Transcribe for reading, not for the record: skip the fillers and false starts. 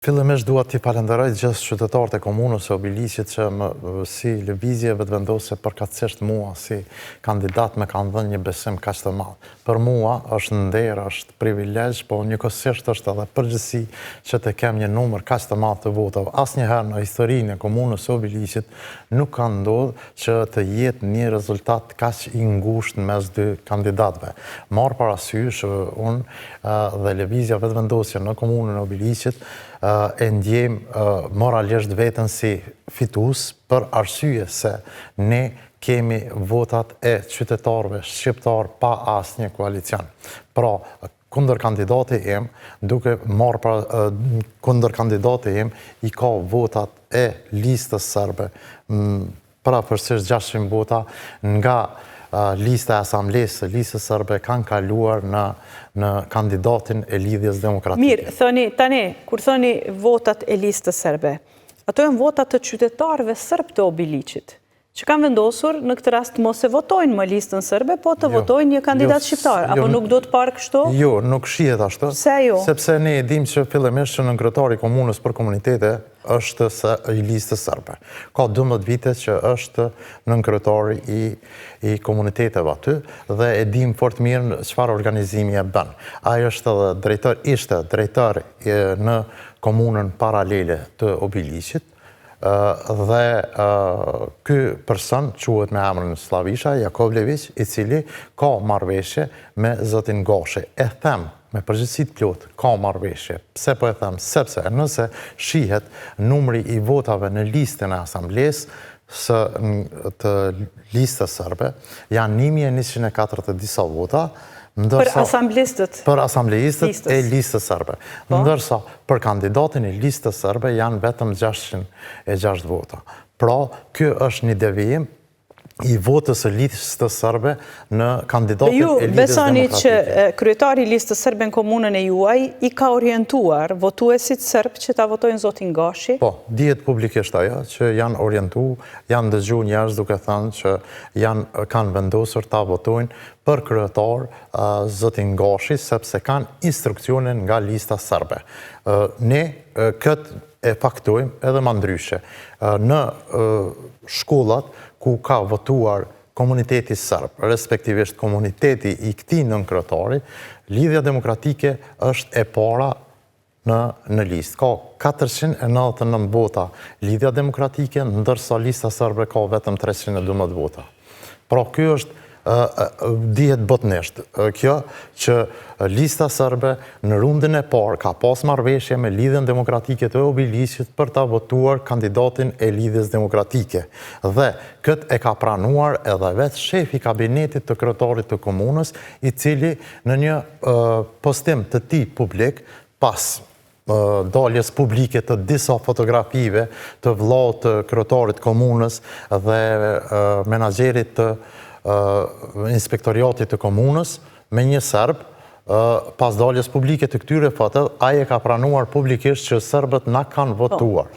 Fillimisht dua t'i falenderoj gjithë qytetarët e komunës së Obiliqit që si lëvizje vetëvendosje përkatësisht mua si kandidat me kanë dhënë një besim kaq të madh. Për mua është nder, është privilegj, po njëkohësisht është edhe përgjegjësi që të kem një numër kaq të madh të votave. Asnjëherë në historinë e komunës së Obiliqit nuk ka ndodhur që të jetë një rezultat kaq i ngushtë mes dy kandidatëve. Marr parasysh unë dhe lëvizja vetëvendosje në komunën e Obiliqit e ndjem moralisht veten si fitues për arsye se ne kemi votat e qytetarëve shqiptar pa asnjë koalicion. Pra, kundër kandidati im, kundër kandidati im i ka votat e listës serbe, praportësisht 600 vota nga lista e asamblesë së listës serbe kanë kaluar në kandidatin e Lidhjes Demokratike. Mirë, tani, kur thoni votat e listës serbe, ato janë votat të qytetarëve serb të Obiliqit, që kanë vendosur në këtë rast mos e votojnë më listën serbe, po të votojnë një kandidat shqiptar, apo nuk do të parë kështu? Jo, nuk shihet ashtu. Pse jo? Sepse ne e dim që fillimisht që nënkryetari i komunës për komunitete është i listës serbe. Ka 12 vite që është nënkryetari i komuniteteve aty dhe e dim fort mirë çfarë organizimi e bën. Ai është edhe ishte drejtor në komunën paralele të Obiliqit. Dhe ky person quhet me emrin Slavisha Jakovlević, i cili ka marrëveshje me zotin Gashi. E them me përgjegjësi të plot, ka marrëveshje. Pse po e them? Sepse nëse shihet numri i votave në listën e asamblesë të listës serbe, janë 1140 disa vota, për asamblistët? Për asamblistët e listës serbe. Ndërsa për kandidatin e listës serbe janë vetëm 606 vota. Pra, ky është një devijim i votës së listës serbe në kandidatin e Lidhjes Demokratike. Ju besoni që kryetari i listës serbe në komunën e juaj i ka orientuar votuesit serb që ta votojnë zotin Gashi? Po, dihet publikisht ajo që janë orientuar, janë dëgjuar njerëz duke thënë që kanë vendosur ta votojnë për kryetar zotin Gashi sepse kanë instruksione nga lista serbe. Ne këtë e faktojmë edhe më ndryshe. Në shkollat ku ka votuar komuniteti serb, respektivisht komuniteti i këtij nënkryetari, Lidhja Demokratike është e para në listë. Ka 499 vota Lidhja Demokratike, ndërsa lista serbe ka vetëm 312 vota. Pra, ky është dihet botënisht. Kjo që lista serbe në rundën e parë ka pas marrëveshje me Lidhjen Demokratike të Obiliqit për ta votuar kandidatin e Lidhjes Demokratike. Dhe këtë e ka pranuar edhe vetë shefi kabinetit të kryetarit të komunës, i cili në një postim të tij publik pas daljes publike të disa fotografive të vllaut të kryetarit komunës dhe menaxherit të inspektoriatit të komunës me një serb, pas daljes publike të këtyre fotove, ai e ka pranuar publikisht që serbët na kanë votuar.